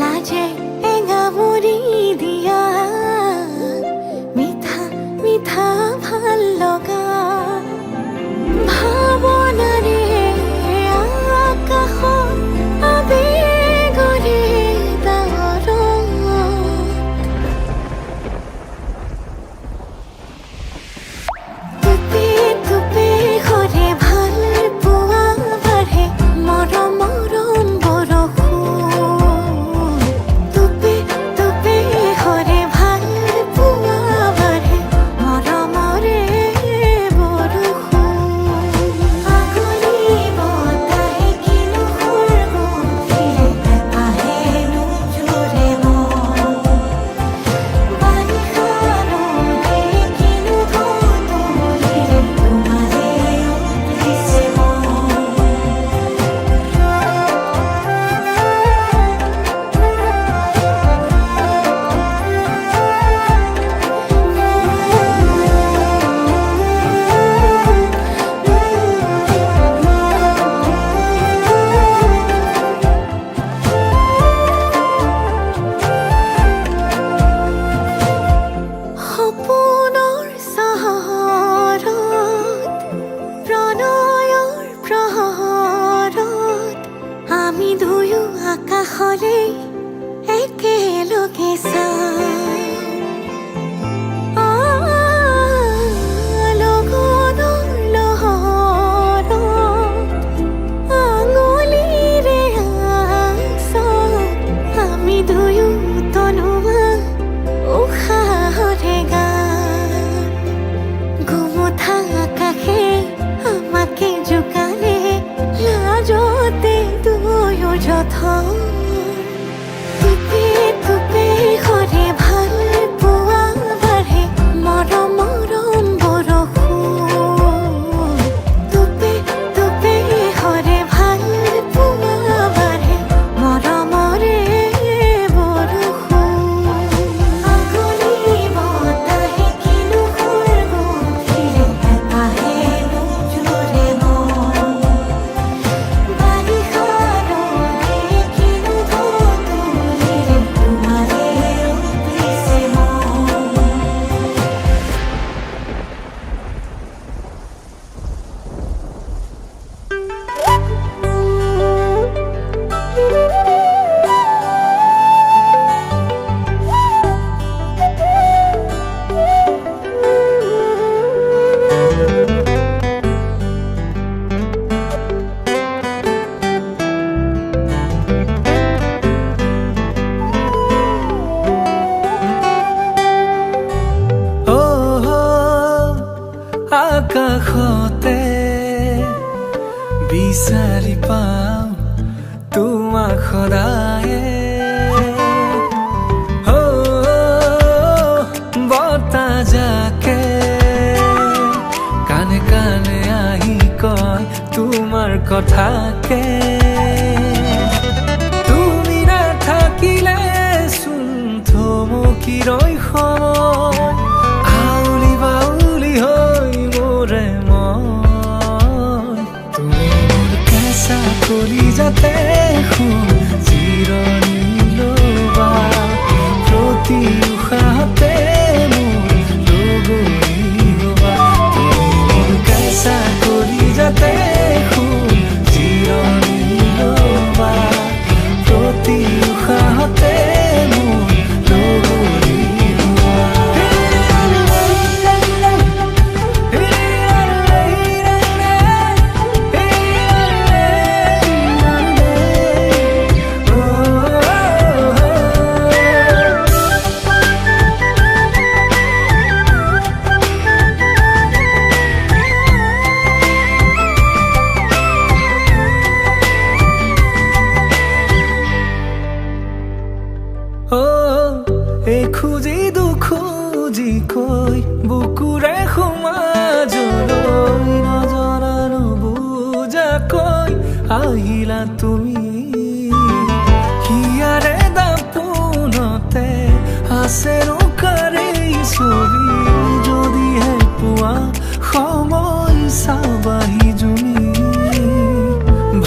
লাজে এঙামুৰি দিয়া মিঠা মিঠা ভাল লগা ভাৱনাৰে আকাশত আবেগৰে ডাৱৰত টুপি টুপি সৰে ভাল পোৱা বাঢ়ে মৰম মৰম বৰষুণ টুপি টুপি সৰে ভাল পোৱা বাঢ়ে মৰমৰে বৰষুণ আগলি বতাহে কিনো সুৰগুন্থিলে আহেনো জোৰে মন বাৰিষা ৰ'দে কিনো ঢৌতলিলে তোমাৰে উঠিছে সপোনৰ চহৰত প্ৰণয়ৰ প্ৰহৰত আমি দুয়ো আকাশলে একেলগে লগনৰ লহৰত আঙুলিৰে আঁচত আমি দুয়ো তনুৱা উশাহৰে গান গোমোঠা আকাশে আমাকে জোকালে লাজতে দুয়ো যথন টুপি টুপি সৰে ভাল পোৱা বাঢ়ে মৰম মৰম বৰষুণ টুপি টুপি সৰে ভাল পোৱা বাঢ়ে মৰমৰে বৰষুণ আগলি বতাহে কিনো সুৰগুন্থিলে আহেনো জোৰে মন বাৰিষা ৰ'দে কিনো ঢৌতলিলে তোমাৰে উঠিছে মন আকাশতে বিচাৰি পাওঁ তোমাক সদায়ে বতাহ জাকে কানে কানে আহি কয় তোমাৰ কথাকে তুমি নাথাকিলে চোন থমকি ৰয় সময় আউলি বাউলি হৈ মোৰে মন তুমি মোৰ কেঁচা কলিজাতে শুন জিৰণি ল'বা প্ৰতি উশাহতে মোৰ লগৰী হ'বা তুমি মোৰ কেঁচা কলিজাতে শুন জিৰণি ল'বা প্ৰতি উশাহতে মোৰ লগৰী খুজি দুখুজি কৈ বুকুৰে সমাজলৈ নজৰা নুবুজাকৈ আহিলা তুমি হিয়াৰে দাপোনতে আছে ৰোকাৰে ছবি যদিহে পোৱা সময় চাবাহি জুমি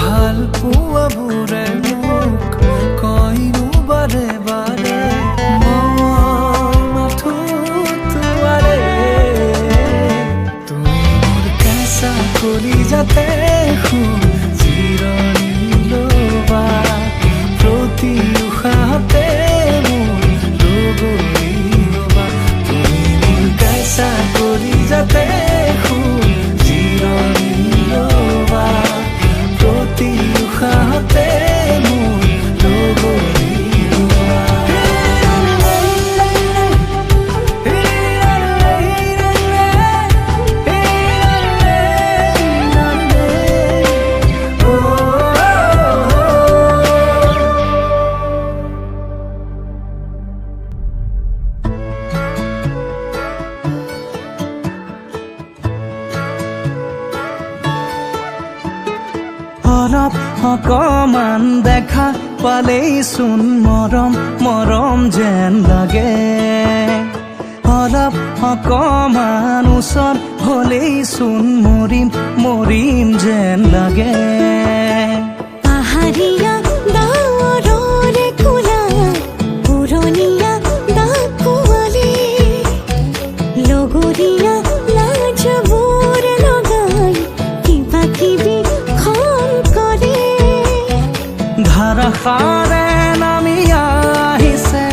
ভাল পোৱাবোৰে মোক কয়নো বাৰে অকমান দেখা পালেই চোন মৰম মৰম যেন লাগে অলপ অকমান ওচৰ হ'লেই চোন মৰিম মৰিম যেন লাগে পাহাৰীয়া ডাৱৰৰে কোলা পুৰণীয়া ডাকুৱালী লগৰীয়া লাজবোৰ লগাই কিবা কিবি খন কৰে ধাৰাসাৰে নামি আহিছে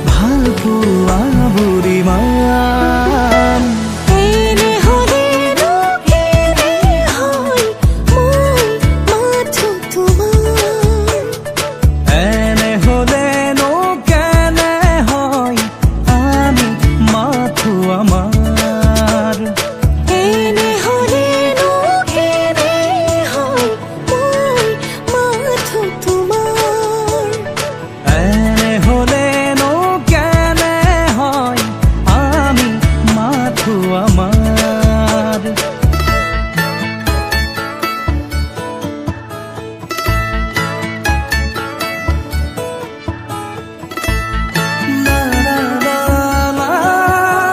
ভাল পোৱা বুঢ়ীমান এনে হ'লেনো কেনে হয় মই মাথো তোমাৰ এনে হ'লেনো কেনে হয় আমি মাথো আমাৰ এনে হ'লেনো কেনে হয় মই মাথো তোমাৰ এনে হ'লেনো কেনে হয় আমি মাথো আমাৰ La la la la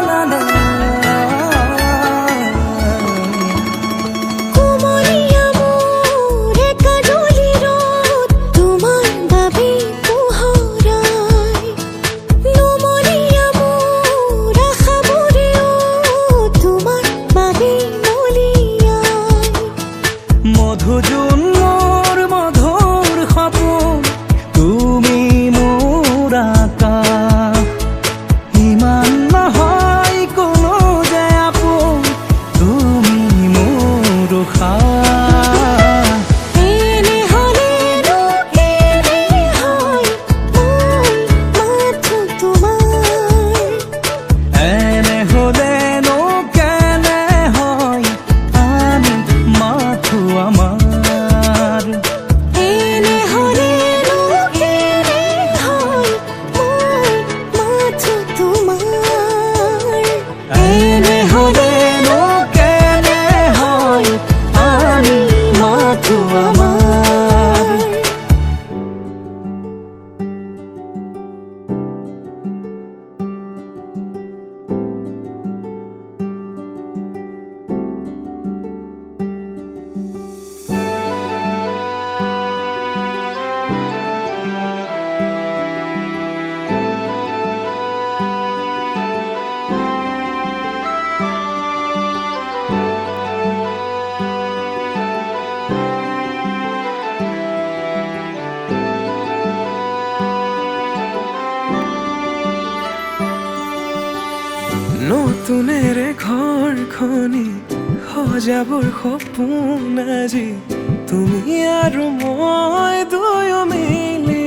la la. কুমলীয়া মোৰ একাডলি ৰ'দ তোমাৰ বাবে পোহৰাই নুমলীয়া মোৰ আশাবোৰেও তোমাৰ বাবে নলিয়াই মধুজোন মোৰ মধুৰ সপোন তুমি মোৰ আকাশ ইমান নহয় কোনো যে আপোন তুমি মোৰ উশাহ এনে হ'লেনো কেনে হয় মই মাথো তোমাৰ এনে হ'লেনো কেনে হয় আমি মাথো আমাৰ এনে হ'লেনো কেনে হয় মই মাথো তোমাৰ এনে হ'লেনো কেনে হয় আমি মাথো আমাৰ নতুনেৰে ঘৰখনি সজাবৰ সপোন আজি তুমি আৰু মই দুয়ো মিলি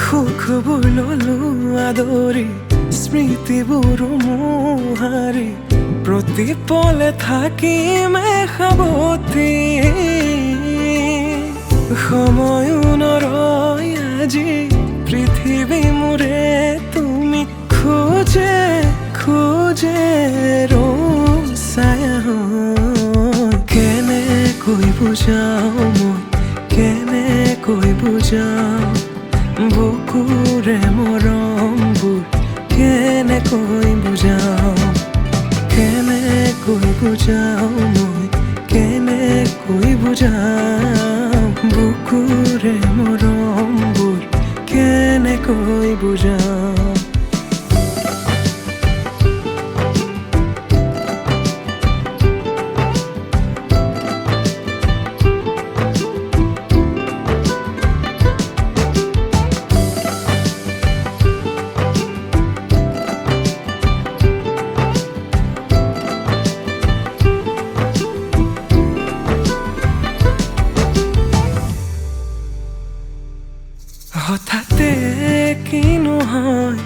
সুখবোৰ ললো আদৰি স্মৃতিবোৰ মোহাৰি প্ৰতি পলে থাকিম সাৱতি সময়ো নৰয় আজি পৃথিৱী মোৰে তুমি খোজে খোজে ৰচায়া কেনেকৈ বুজাও মই কেনেকৈ বুজাও বুকুৰে মৰমবোৰ কেনেকৈ বুজাও কেনেকৈ বুজাও মই কেনেকৈ বুজাও বুকুৰে মৰমবোৰ কেনেকৈ বুজাও হঠাতে কিনো হয়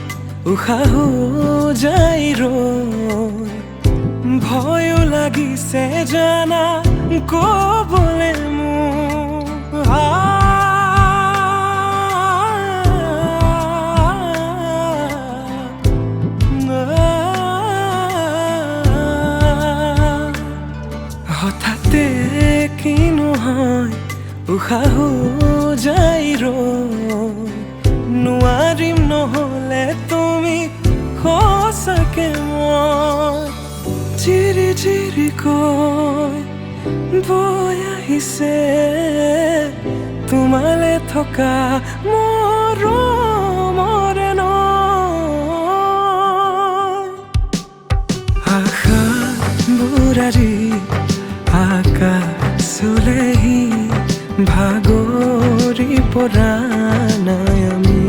উশাহো যাই ৰৈ ভয়ো লাগিছে জানা ক'বলে মোৰ হঠাতে কিনো নোৱাৰিম নহ'লে তুমি সঁচাকে মই চিৰি চিৰিকৈ বৈ আহিছে তোমালে থকা মৰমৰে নৈ আশাবোৰ আজি আকাশলেহি ভাগৰি পৰা নাই আমি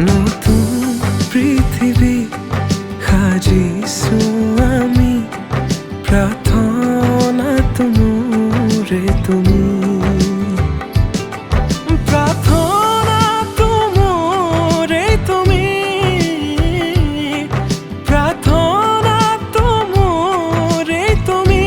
নতুন পৃথিৱী সাজিছো আমি প্ৰাৰ্থনাটো মোৰে তুমি প্ৰাৰ্থনাটো মোৰে তুমি প্ৰাৰ্থনাটো মোৰে তুমি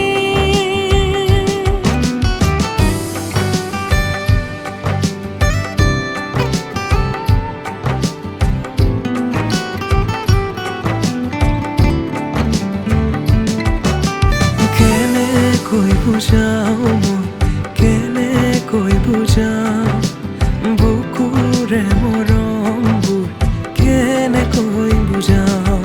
কেনেকৈ বুজাওঁ মই কেনেকৈ বুজাওঁ বুকুৰে মৰমবোৰ কেনেকৈ বুজাওঁ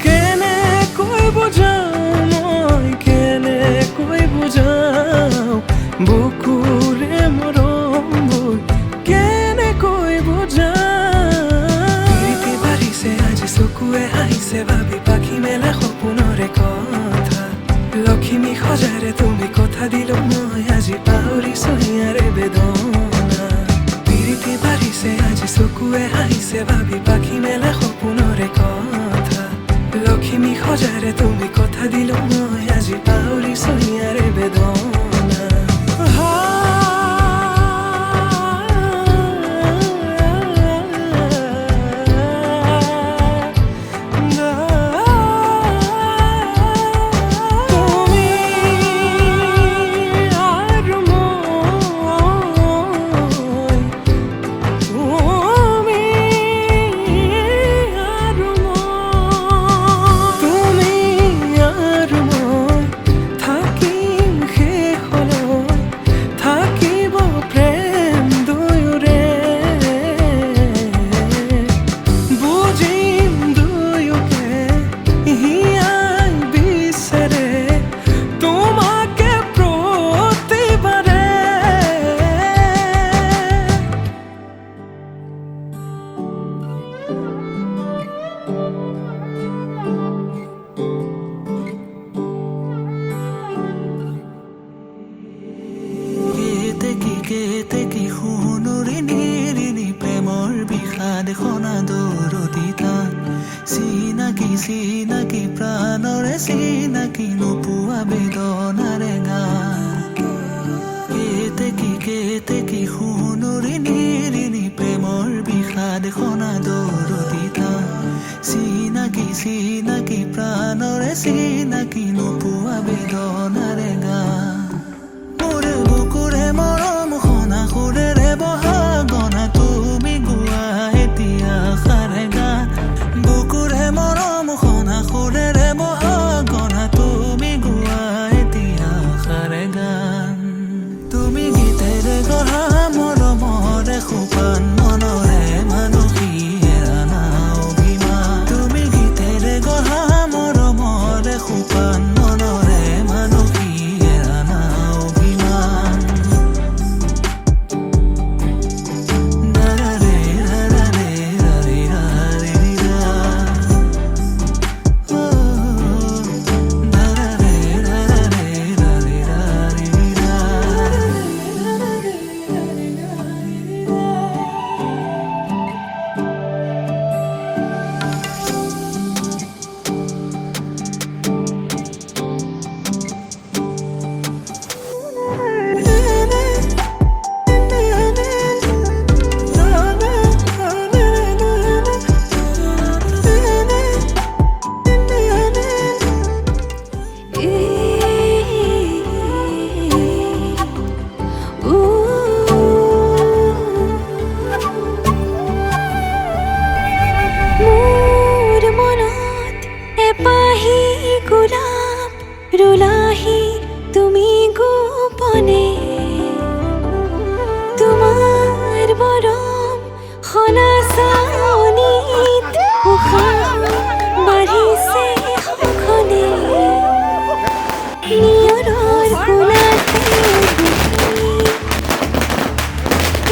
কেনেকৈ বুজাওঁ মই কেনেকৈ বুজাওঁ বুকুৰে মৰমবোৰ কেনেকৈ বুজাওঁ প্ৰীতি বাঢ়িছে আজি চকুৱে হাঁহিছে ভাবি পাখি মেলা সপোনৰে কথা লক্ষ্মী সজাৰে তুমি কথা দিলো মই আজি পাহৰিছো হিয়াৰে বেদনা প্ৰীতি বাঢ়িছে আজি চকুৱে হাঁহিছে ভাবি পাখি মেলা সপোনৰে কথা লক্ষ্মী সজাৰে তুমি কথা দিলো মই আজি পাহৰিছো হিয়াৰে বেদনা কেতেকি সোণৰি নিৰিণি প্ৰেমৰ বিষাদ সনাদৰদিতা চিনাকি চিনাকি প্ৰাণৰে চিনাকি নোপোৱা বেদনাৰে গান কেতেকি সোণৰি নিৰিণি প্ৰেমৰ বিষাদ সনাদৰদিতা চিনাকি চিনাকি প্ৰাণৰে চিনাকি নোপোৱা বেদনাৰে গান বুকুৰে মৰম সনা সুৰেৰে বহা গনা তুমি গোৱা এতিয়া সাৰে গান বুকুৰে মৰম সনা সুৰেৰে বহা গনা তুমি গোৱা এতিয়া সাৰে গান তুমি গীতেৰে গঢ়া মৰমৰে সোপান মনৰে মানসী হেৰানা অভিমান তুমি গীতেৰে গঢ়া মৰমৰে সোপান মনৰে মানসী হেৰানা অভিমান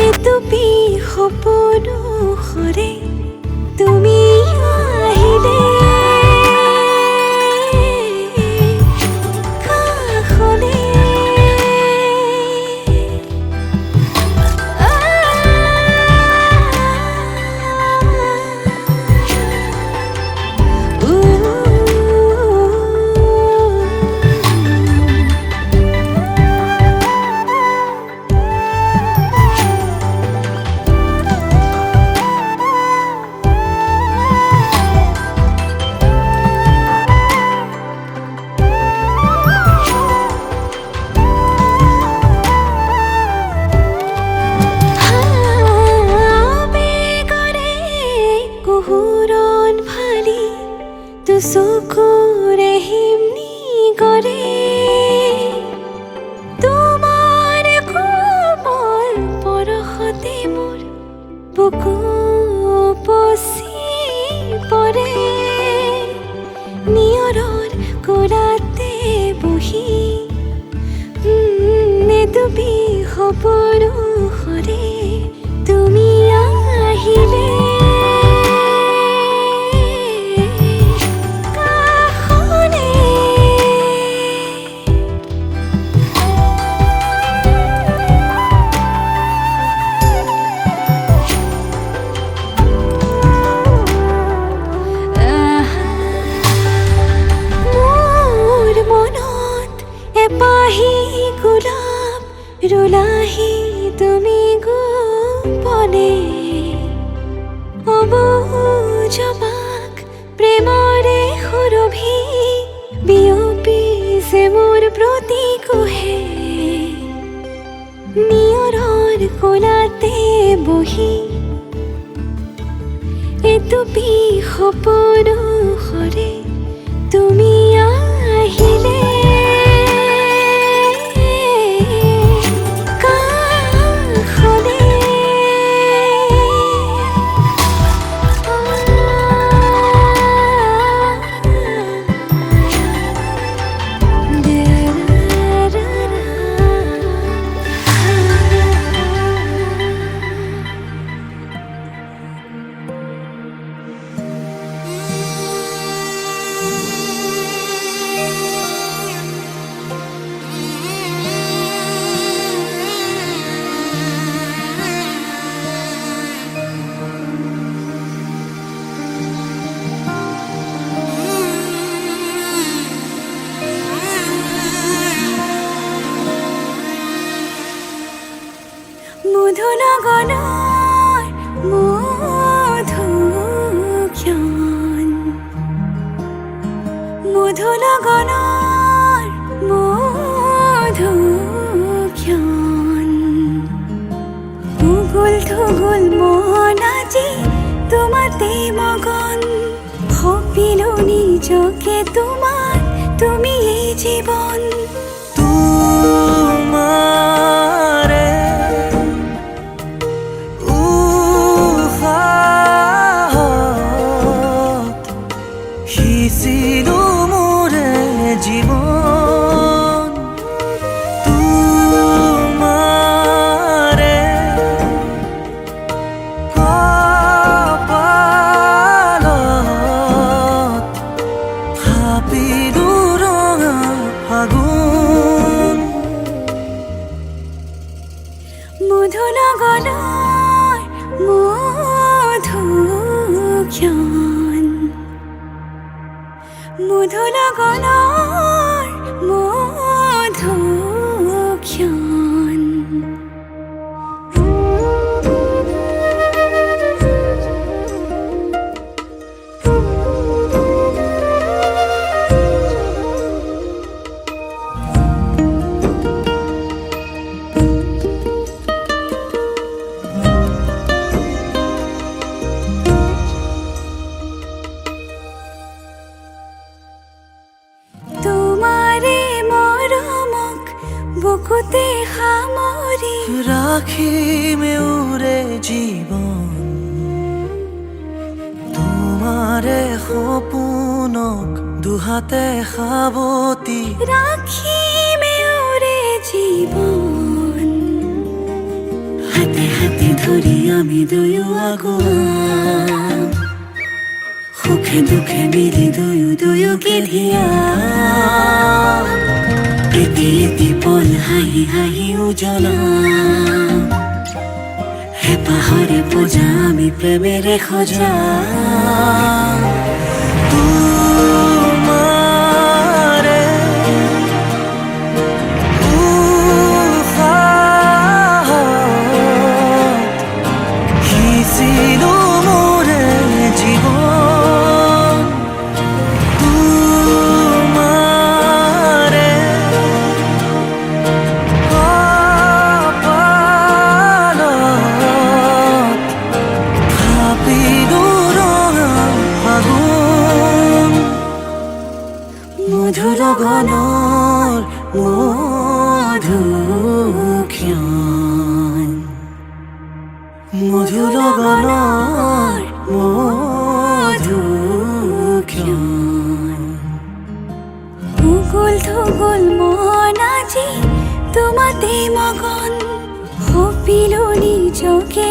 এটুপি সপোন সৰে তুমি আহিলে কাষলে চকুৰে হিমনি কৰে তোমাৰ কোমল পৰশতে মোৰ বুকু পচি পৰে নিয়ৰৰ কোলাতে বহি এটুপি সপোন সৰে তুমি আহিলে ৰুলাহি তুমি গোপনে অবুজবাক প্ৰেমৰে সুৰভি বিয়পিছে মোৰ প্ৰতি কোহে নিয়ৰৰ কোলাতে বহি এটুপি সপোন সৰে তুমি আহিলে মধুনগনৰ মধুক্ষণ মধুনগনৰ মধুক্ষণ উগুল থুগুল মন আজি তোমাতে মগন সপিলো নিজকে তোমাৰ তুমি এই জীৱন জীবন তোমাৰে কপালত হাপিলো ৰঙা ফাগুন মধুনগৰৰ মধুক্ষণ মধুনগৰৰ মধুক্ষণ বুকুতে সামৰি ৰাখিমে উৰে জীবন তোমাৰে সপোনক দুহাতে সাৱতি ৰাখিমে উৰে জীৱন হাতে হাতে ধৰি আমি দুয়ো আগুৱা সুখে দুখে মিলি দুয়োকে ধিয়া এটি এটি পল হাঁহি হাঁহি উজ্বলা হেঁপাহৰে পূজা আমি প্ৰেমেৰে সজা তোমাৰে উশাহত সিঁচিলো মোৰে জীৱন তোমাৰে মধুৰ গণৰ মধুক্ষণ মধুৰ গণৰ মধুক্ষণ উগুল থুগুল মন আজি তোমাতে মগন সপিলো নিজকে